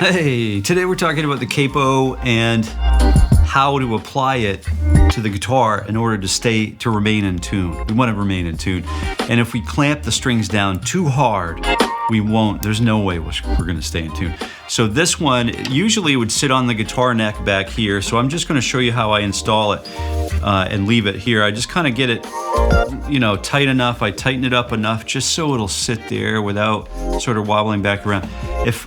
Hey, today we're talking about the capo and how to apply it to the guitar in order to remain in tune. We want to remain in tune. And if we clamp the strings down too hard, we won't. There's no way we're going to stay in tune. So this one, usually it would sit on the guitar neck back here. So I'm just going to show you how I install it and leave it here. I just kind of get it, tight enough. I tighten it up enough just so it'll sit there without sort of wobbling back around. If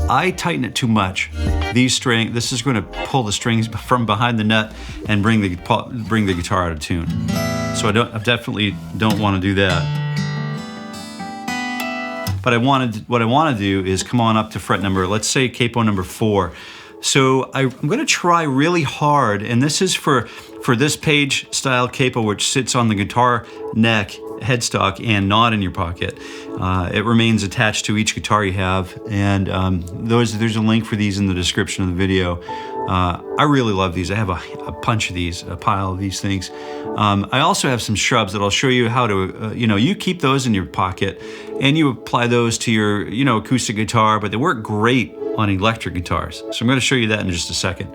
I tighten it too much, this is going to pull the strings from behind the nut and bring the guitar out of tune. So I definitely don't want to do that. But what I want to do is come on up to fret number, let's say capo number 4. So I'm going to try really hard, and this is for this Paige style capo, which sits on the guitar neck, headstock, and not in your pocket. It remains attached to each guitar you have, and there's a link for these in the description of the video. I really love these. I have a bunch of these, a pile of these things. I also have some Shubbs that I'll show you how to, you keep those in your pocket and you apply those to your, acoustic guitar, but they work great on electric guitars. So I'm going to show you that in just a second.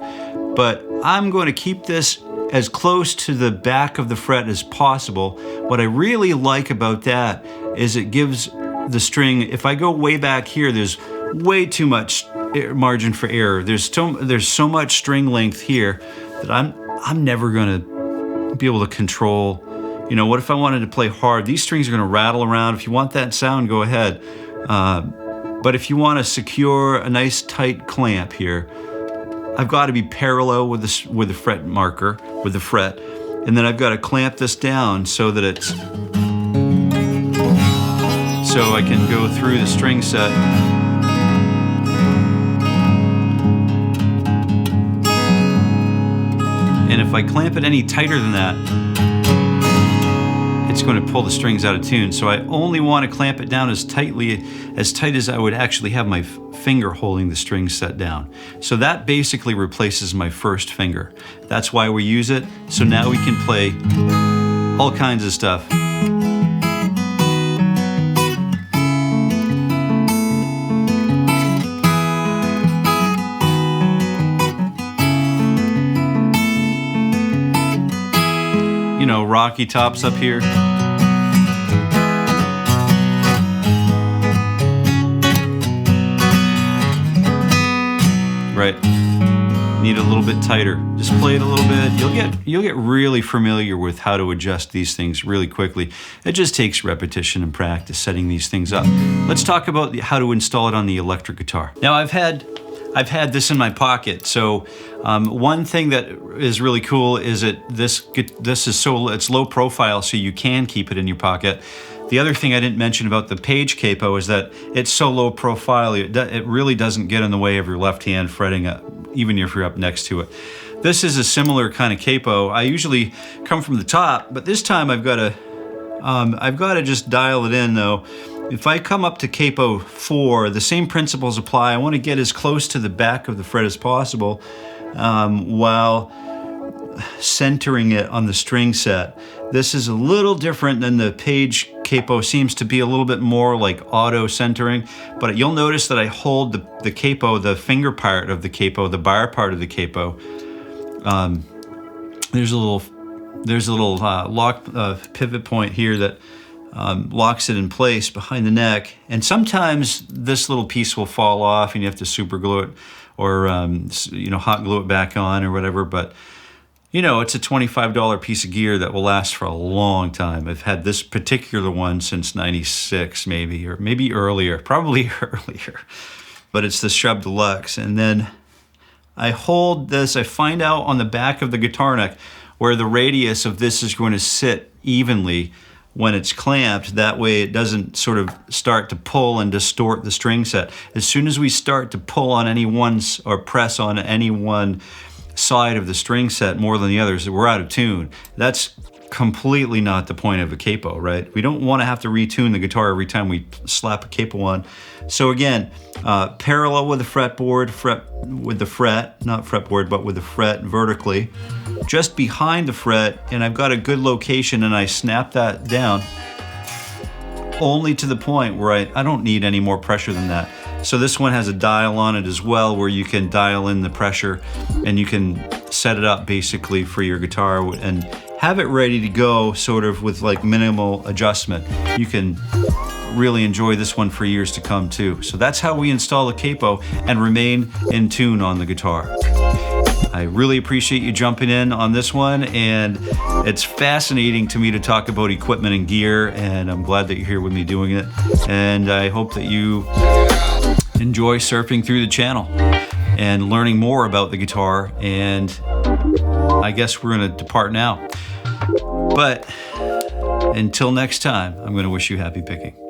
But I'm going to keep this as close to the back of the fret as possible. What I really like about that is it gives the string, if I go way back here, there's way too much margin for error. There's so much string length here that I'm never gonna be able to control. What if I wanted to play hard? These strings are gonna rattle around. If you want that sound, go ahead. But if you want to secure a nice tight clamp here, I've got to be parallel with the fret marker, with the fret, and then I've got to clamp this down so that so I can go through the string set. And if I clamp it any tighter than that, it's going to pull the strings out of tune. So I only want to clamp it down as tight as I would actually have my finger holding the string set down. So that basically replaces my first finger. That's why we use it. So now we can play all kinds of stuff. Rocky tops up here. Right. Need a little bit tighter. Just play it a little bit. You'll get really familiar with how to adjust these things really quickly. It just takes repetition and practice setting these things up. Let's talk about how to install it on the electric guitar. Now I've had this in my pocket. So one thing that is really cool is that it's low profile, so you can keep it in your pocket. The other thing I didn't mention about the Paige capo is that it's so low profile, it really doesn't get in the way of your left hand fretting, even if you're up next to it. This is a similar kind of capo. I usually come from the top, but this time I've got to just dial it in though. If I come up to capo 4, the same principles apply. I want to get as close to the back of the fret as possible while centering it on the string set. This is a little different than the Paige capo. Seems to be a little bit more like auto centering, but you'll notice that I hold the capo, the finger part of the capo, the bar part of the capo. There's a little lock pivot point here that locks it in place behind the neck, and sometimes this little piece will fall off and you have to super glue it or hot glue it back on or whatever. But it's a $25 piece of gear that will last for a long time. I've had this particular one since '96 maybe, or maybe earlier, probably earlier, but it's the Shubb Deluxe. And then I hold this, I find out on the back of the guitar neck where the radius of this is going to sit evenly when it's clamped. That way it doesn't sort of start to pull and distort the string set. As soon as we start to pull on any one or press on any one side of the string set more than the others, we're out of tune. That's completely not the point of a capo, right? We don't want to have to retune the guitar every time we slap a capo on. So again, parallel with the fretboard, not fretboard, but with the fret vertically, just behind the fret, and I've got a good location, and I snap that down only to the point where I don't need any more pressure than that. So this one has a dial on it as well, where you can dial in the pressure and you can set it up basically for your guitar and have it ready to go sort of with like minimal adjustment. You can really enjoy this one for years to come too. So that's how we install a capo and remain in tune on the guitar. I really appreciate you jumping in on this one, and it's fascinating to me to talk about equipment and gear, and I'm glad that you're here with me doing it. And I hope that you enjoy surfing through the channel and learning more about the guitar. And I guess we're going to depart now. But until next time, I'm going to wish you happy picking.